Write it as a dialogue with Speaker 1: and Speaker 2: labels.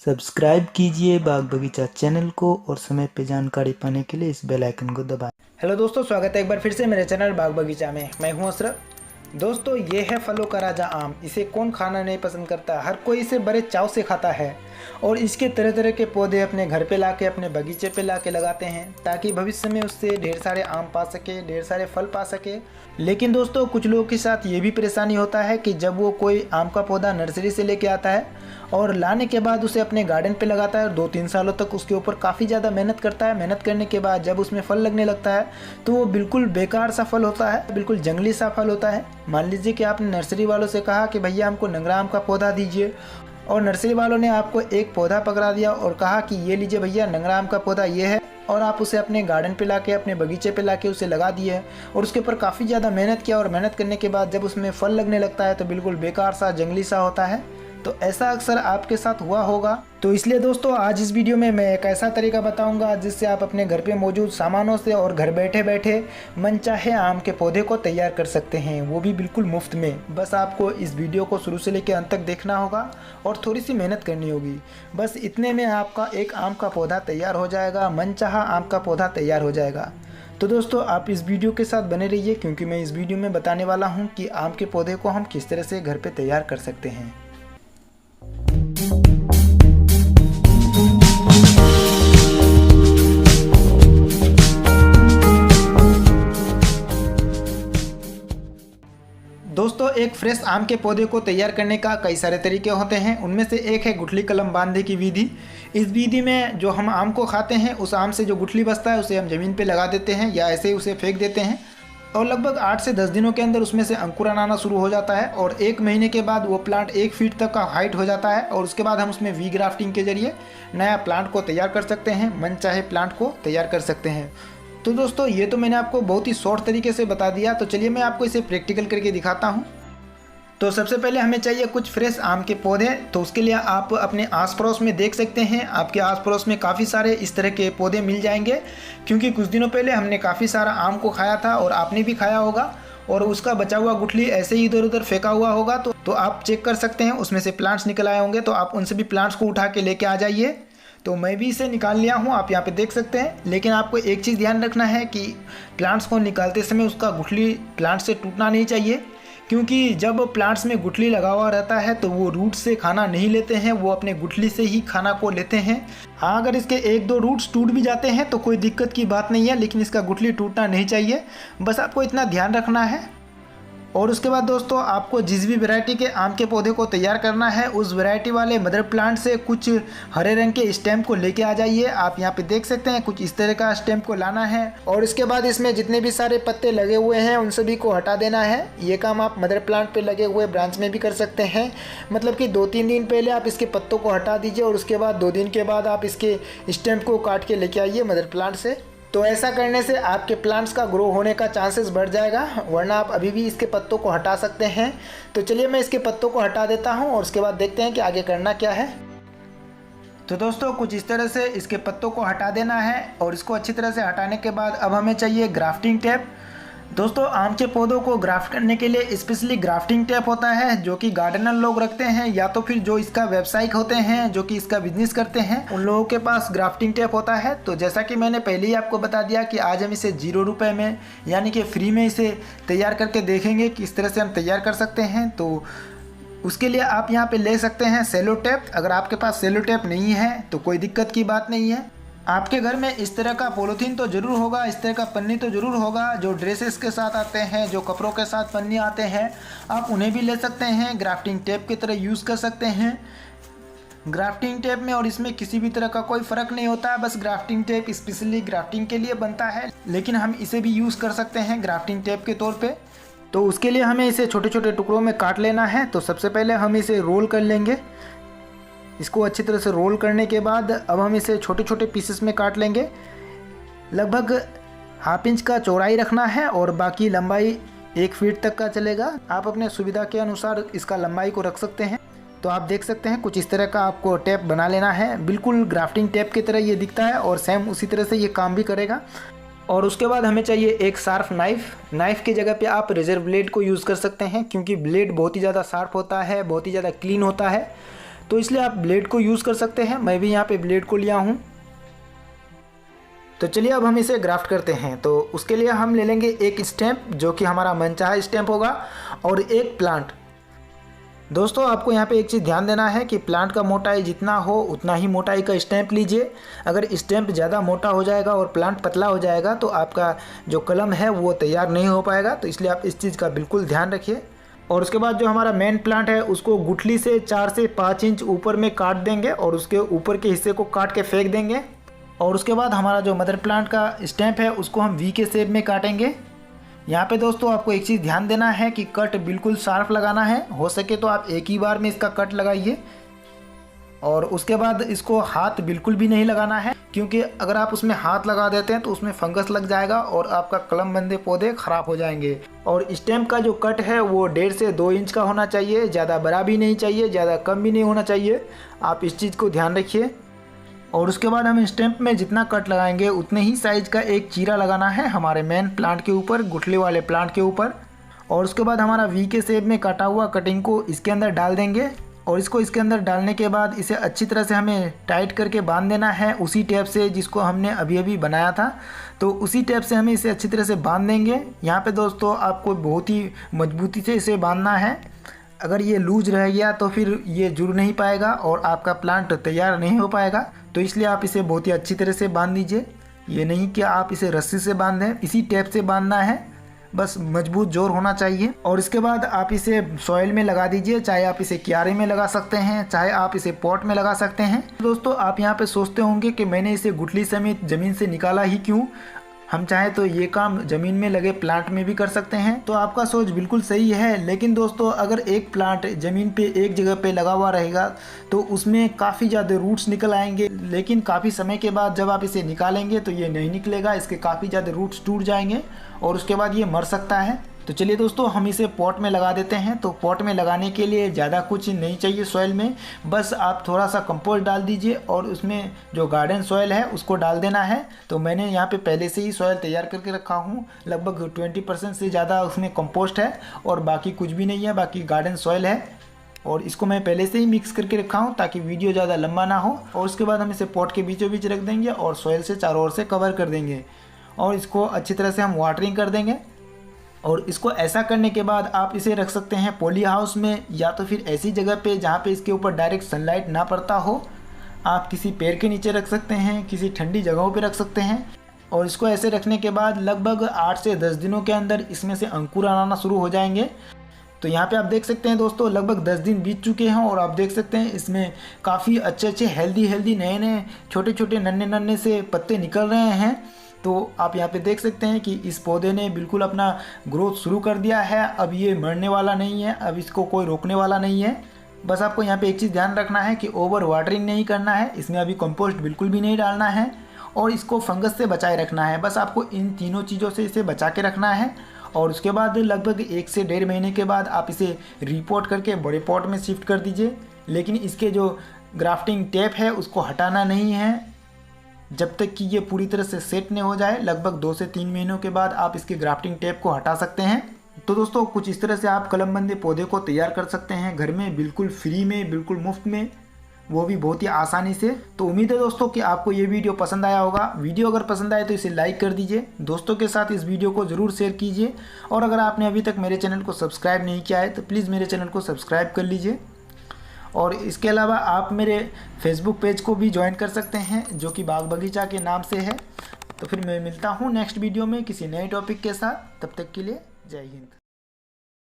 Speaker 1: Subscribe कीजिए बाग बगीचा channel को और समय पे जानकारी पाने के लिए इस बेल आइकन को दबाएं।
Speaker 2: हेलो दोस्तों, स्वागत है एक बार फिर से मेरे चैनल बाग बगीचा में। मैं हूं अशरफ। दोस्तों, ये है फलों का राजा आम। इसे कौन खाना नहीं पसंद करता, हर कोई इसे बड़े चाव से खाता है। और इसके तरह तरह के पौधे अपने घर पे लाके, अपने बगीचे पे लाके लगाते हैं ताकि भविष्य में उससे ढेर सारे आम पा सके, ढेर सारे फल पा सके। लेकिन दोस्तों, कुछ लोगों के साथ ये भी परेशानी होता है कि जब वो कोई आम का पौधा नर्सरी से लेके आता है और लाने के बाद उसे अपने गार्डन पे लगाता है और 2-3 सालों तक उसके ऊपर काफ़ी ज़्यादा मेहनत करता है। मेहनत करने के बाद जब उसमें फल लगने लगता है तो वो बिल्कुल बेकार सा फल होता है, बिल्कुल जंगली सा फल होता है। मान लीजिए कि आपने नर्सरी वालों से कहा कि भैया हमको नंगरा आम का पौधा दीजिए, और नर्सरी वालों ने आपको एक पौधा पकड़ा दिया और कहा कि ये लीजिए भैया, नंगरा आम का पौधा ये है, और आप उसे अपने गार्डन पे लाके, अपने बगीचे पे लाके उसे लगा दिए है और उसके ऊपर काफ़ी ज़्यादा मेहनत किया। और मेहनत करने के बाद जब उसमें फल लगने लगता है तो बिल्कुल बेकार सा, जंगली सा होता है। तो ऐसा अक्सर आपके साथ हुआ होगा। तो इसलिए दोस्तों, आज इस वीडियो में मैं एक ऐसा तरीका बताऊंगा जिससे आप अपने घर पे मौजूद सामानों से और घर बैठे बैठे मनचाहे आम के पौधे को तैयार कर सकते हैं, वो भी बिल्कुल मुफ्त में। बस आपको इस वीडियो को शुरू से लेकर अंत तक देखना होगा और थोड़ी सी मेहनत करनी होगी। बस इतने में आपका एक आम का पौधा तैयार हो जाएगा, मनचाहा आम का पौधा तैयार हो जाएगा। तो दोस्तों, आप इस वीडियो के साथ बने रहिए, क्योंकि मैं इस वीडियो में बताने वाला हूँ कि आम के पौधे को हम किस तरह से घर पर तैयार कर सकते हैं। दोस्तों, एक फ्रेश आम के पौधे को तैयार करने का कई सारे तरीके होते हैं। उनमें से एक है गुठली कलम बांधने की विधि। इस विधि में जो हम आम को खाते हैं, उस आम से जो गुठली बचता है उसे हम ज़मीन पे लगा देते हैं या ऐसे ही उसे फेंक देते हैं, और लगभग 8 से 10 दिनों के अंदर उसमें से अंकुरन आना शुरू हो जाता है। और 1 महीने के बाद वो प्लांट 1 फीट तक का हाइट हो जाता है, और उसके बाद हम उसमें वी ग्राफ्टिंग के जरिए नया प्लांट को तैयार कर सकते हैं, मनचाहे प्लांट को तैयार कर सकते हैं। तो दोस्तों, ये तो मैंने आपको बहुत ही शॉर्ट तरीके से बता दिया। तो चलिए मैं आपको इसे प्रैक्टिकल करके दिखाता हूँ। तो सबसे पहले हमें चाहिए कुछ फ्रेश आम के पौधे। तो उसके लिए आप अपने आस पड़ोस में देख सकते हैं, आपके आस पड़ोस में काफ़ी सारे इस तरह के पौधे मिल जाएंगे, क्योंकि कुछ दिनों पहले हमने काफ़ी सारा आम को खाया था और आपने भी खाया होगा, और उसका बचा हुआ गुठली ऐसे ही इधर उधर फेंका हुआ होगा। तो आप चेक कर सकते हैं, उसमें से प्लांट्स निकल आए होंगे। तो आप उन सभी प्लांट्स को उठा के लेके आ जाइए। तो मैं भी इसे निकाल लिया हूँ, आप यहाँ पे देख सकते हैं। लेकिन आपको एक चीज़ ध्यान रखना है कि प्लांट्स को निकालते समय उसका गुठली प्लांट से टूटना नहीं चाहिए, क्योंकि जब प्लांट्स में गुठली लगा हुआ रहता है तो वो रूट से खाना नहीं लेते हैं, वो अपने गुठली से ही खाना को लेते हैं। हाँ, अगर इसके 1-2 रूट्स टूट भी जाते हैं तो कोई दिक्कत की बात नहीं है, लेकिन इसका गुठली टूटना नहीं चाहिए। बस आपको इतना ध्यान रखना है। और उसके बाद दोस्तों, आपको जिस भी वैरायटी के आम के पौधे को तैयार करना है, उस वैरायटी वाले मदर प्लांट से कुछ हरे रंग के स्टेम को लेके आ जाइए। आप यहाँ पे देख सकते हैं, कुछ इस तरह का स्टेम को लाना है, और इसके बाद इसमें जितने भी सारे पत्ते लगे हुए हैं उन सभी को हटा देना है। ये काम आप मदर प्लांट पे लगे हुए ब्रांच में भी कर सकते हैं। मतलब कि 2-3 दिन पहले आप इसके पत्तों को हटा दीजिए और उसके बाद 2 दिन के बाद आप इसके स्टेम को काट के लेके आइए मदर प्लांट से। तो ऐसा करने से आपके प्लांट्स का ग्रो होने का चांसेस बढ़ जाएगा, वरना आप अभी भी इसके पत्तों को हटा सकते हैं। तो चलिए मैं इसके पत्तों को हटा देता हूं और उसके बाद देखते हैं कि आगे करना क्या है। तो दोस्तों, कुछ इस तरह से इसके पत्तों को हटा देना है, और इसको अच्छी तरह से हटाने के बाद अब हमें चाहिए ग्राफ्टिंग टेप। दोस्तों, आम के पौधों को ग्राफ्ट करने के लिए स्पेशली ग्राफ्टिंग टेप होता है, जो कि गार्डनर लोग रखते हैं, या तो फिर जो इसका व्यवसायिक होते हैं, जो कि इसका बिजनेस करते हैं, उन लोगों के पास ग्राफ्टिंग टेप होता है। तो जैसा कि मैंने पहले ही आपको बता दिया कि आज हम इसे 0 रुपये में, यानी कि फ्री में इसे तैयार करके देखेंगे कि किस तरह से हम तैयार कर सकते हैं। तो उसके लिए आप यहाँ पे ले सकते हैं सेलो टेप। अगर आपके पास सेलो टेप नहीं है तो कोई दिक्कत की बात नहीं है। आपके घर में इस तरह का पॉलीथीन तो ज़रूर होगा, इस तरह का पन्नी तो ज़रूर होगा, जो ड्रेसेस के साथ आते हैं, जो कपड़ों के साथ पन्नी आते हैं, आप उन्हें भी ले सकते हैं। ग्राफ्टिंग टेप की तरह यूज़ कर सकते हैं। ग्राफ्टिंग टेप में और इसमें किसी भी तरह का कोई फ़र्क नहीं होता है, बस ग्राफ्टिंग टेप स्पेशली ग्राफ्टिंग के लिए बनता है, लेकिन हम इसे भी यूज़ कर सकते हैं ग्राफ्टिंग टेप के तौर पे। तो उसके लिए हमें इसे छोटे छोटे टुकड़ों में काट लेना है। तो सबसे पहले हम इसे रोल कर लेंगे। इसको अच्छी तरह से रोल करने के बाद अब हम इसे छोटे छोटे पीसेस में काट लेंगे। लगभग 1/2 इंच का चौड़ाई रखना है और बाकी लंबाई 1 फीट तक का चलेगा। आप अपने सुविधा के अनुसार इसका लंबाई को रख सकते हैं। तो आप देख सकते हैं, कुछ इस तरह का आपको टेप बना लेना है। बिल्कुल ग्राफ्टिंग टेप की तरह ये दिखता है और सेम उसी तरह से ये काम भी करेगा। और उसके बाद हमें चाहिए एक शार्प नाइफ़ की जगह पे आप रेजर ब्लेड को यूज़ कर सकते हैं, क्योंकि ब्लेड बहुत ही ज़्यादा शार्प होता है, बहुत ही ज़्यादा क्लीन होता है। तो इसलिए आप ब्लेड को यूज़ कर सकते हैं। मैं भी यहाँ पे ब्लेड को लिया हूँ। तो चलिए अब हम इसे ग्राफ्ट करते हैं। तो उसके लिए हम ले लेंगे एक स्टैम्प जो कि हमारा मनचाहा स्टैम्प होगा और एक प्लांट। दोस्तों आपको यहाँ पे एक चीज़ ध्यान देना है कि प्लांट का मोटाई जितना हो उतना ही मोटाई का स्टैम्प लीजिए। अगर स्टैम्प ज़्यादा मोटा हो जाएगा और प्लांट पतला हो जाएगा तो आपका जो कलम है वो तैयार नहीं हो पाएगा। तो इसलिए आप इस चीज़ का बिल्कुल ध्यान रखिए। और उसके बाद जो हमारा मेन प्लांट है उसको गुठली से 4 से 5 इंच ऊपर में काट देंगे और उसके ऊपर के हिस्से को काट के फेंक देंगे। और उसके बाद हमारा जो मदर प्लांट का स्टैम्प है उसको हम वी के शेप में काटेंगे। यहाँ पे दोस्तों आपको एक चीज़ ध्यान देना है कि कट बिल्कुल शार्प लगाना है। हो सके तो आप एक ही बार में इसका कट लगाइए। और उसके बाद इसको हाथ बिल्कुल भी नहीं लगाना है, क्योंकि अगर आप उसमें हाथ लगा देते हैं तो उसमें फंगस लग जाएगा और आपका कलमबंदी पौधे ख़राब हो जाएंगे। और स्टेम का जो कट है वो 1.5 से 2 इंच का होना चाहिए, ज़्यादा बड़ा भी नहीं चाहिए, ज़्यादा कम भी नहीं होना चाहिए। आप इस चीज़ को ध्यान रखिए। और उसके बाद हम स्टेम्प में जितना कट लगाएंगे उतने ही साइज का एक चीरा लगाना है हमारे मेन प्लांट के ऊपर, गुठली वाले प्लांट के ऊपर। और उसके बाद हमारा वी के शेप में काटा हुआ कटिंग को इसके अंदर डाल देंगे। और इसको इसके अंदर डालने के बाद इसे अच्छी तरह से हमें टाइट करके बांध देना है, उसी टेप से जिसको हमने अभी अभी बनाया था। तो उसी टेप से हमें इसे अच्छी तरह से बांध देंगे। यहाँ पे दोस्तों आपको बहुत ही मजबूती से इसे बांधना है। अगर ये लूज रह गया तो फिर ये जुड़ नहीं पाएगा और आपका प्लांट तैयार नहीं हो पाएगा। तो इसलिए आप इसे बहुत ही अच्छी तरह से बांध दीजिए। ये नहीं कि आप इसे रस्सी से बांध दें, इसी टेप से बांधना है, बस मजबूत जोर होना चाहिए। और इसके बाद आप इसे सॉइल में लगा दीजिए, चाहे आप इसे क्यारे में लगा सकते हैं, चाहे आप इसे पॉट में लगा सकते हैं। दोस्तों आप यहाँ पे सोचते होंगे कि मैंने इसे गुठली समेत ज़मीन से निकाला ही क्यों। हम चाहे तो ये काम ज़मीन में लगे प्लांट में भी कर सकते हैं। तो आपका सोच बिल्कुल सही है, लेकिन दोस्तों अगर एक प्लांट ज़मीन पे एक जगह पे लगा हुआ रहेगा तो उसमें काफ़ी ज़्यादा रूट्स निकल आएंगे, लेकिन काफ़ी समय के बाद जब आप इसे निकालेंगे तो ये नहीं निकलेगा, इसके काफ़ी ज़्यादा रूट्स टूट जाएंगे और उसके बाद ये मर सकता है। तो चलिए दोस्तों हम इसे पॉट में लगा देते हैं। तो पॉट में लगाने के लिए ज़्यादा कुछ नहीं चाहिए सॉइल में, बस आप थोड़ा सा कंपोस्ट डाल दीजिए और उसमें जो गार्डन सॉइल है उसको डाल देना है। तो मैंने यहाँ पे पहले से ही सॉइल तैयार करके रखा हूँ, लगभग 20% से ज़्यादा उसमें कंपोस्ट है और बाकी कुछ भी नहीं है, बाकी गार्डन सॉइल है। और इसको मैं पहले से ही मिक्स करके रखा हूँ ताकि वीडियो ज़्यादा लंबा ना हो। और उसके बाद हम इसे पॉट के बीचों बीच रख देंगे और सॉइल से चारों ओर से कवर कर देंगे और इसको अच्छी तरह से हम वाटरिंग कर देंगे। और इसको ऐसा करने के बाद आप इसे रख सकते हैं पॉली हाउस में, या तो फिर ऐसी जगह पे जहाँ पे इसके ऊपर डायरेक्ट सनलाइट ना पड़ता हो। आप किसी पेड़ के नीचे रख सकते हैं, किसी ठंडी जगहों पे रख सकते हैं। और इसको ऐसे रखने के बाद लगभग 8 से 10 दिनों के अंदर इसमें से अंकुर आना शुरू हो जाएंगे। तो यहाँ पे आप देख सकते हैं दोस्तों लगभग 10 दिन बीत चुके हैं और आप देख सकते हैं इसमें काफ़ी अच्छे हेल्दी नए छोटे नन्हे से पत्ते निकल रहे हैं। तो आप यहाँ पे देख सकते हैं कि इस पौधे ने बिल्कुल अपना ग्रोथ शुरू कर दिया है। अब ये मरने वाला नहीं है, अब इसको कोई रोकने वाला नहीं है। बस आपको यहाँ पे एक चीज़ ध्यान रखना है कि ओवर वाटरिंग नहीं करना है, इसमें अभी कंपोस्ट बिल्कुल भी नहीं डालना है और इसको फंगस से बचाए रखना है। बस आपको इन तीनों चीज़ों से इसे बचा के रखना है। और उसके बाद लगभग 1 से 1.5 महीने के बाद आप इसे रिपोर्ट करके बड़े पॉट में शिफ्ट कर दीजिए। लेकिन इसके जो ग्राफ्टिंग टेप है उसको हटाना नहीं है जब तक कि ये पूरी तरह से सेट नहीं हो जाए। लगभग 2 से 3 महीनों के बाद आप इसके ग्राफ्टिंग टेप को हटा सकते हैं। तो दोस्तों कुछ इस तरह से आप कलमबंदी पौधे को तैयार कर सकते हैं घर में, बिल्कुल फ्री में, बिल्कुल मुफ्त में, वो भी बहुत ही आसानी से। तो उम्मीद है दोस्तों कि आपको ये वीडियो पसंद आया होगा। वीडियो अगर पसंद आए तो इसे लाइक कर दीजिए, दोस्तों के साथ इस वीडियो को ज़रूर शेयर कीजिए। और अगर आपने अभी तक मेरे चैनल को सब्सक्राइब नहीं किया है तो प्लीज़ मेरे चैनल को सब्सक्राइब कर लीजिए। और इसके अलावा आप मेरे फेसबुक पेज को भी ज्वाइन कर सकते हैं जो कि बाग बगीचा के नाम से है। तो फिर मैं मिलता हूँ नेक्स्ट वीडियो में किसी नए टॉपिक के साथ, तब तक के लिए जय हिंद।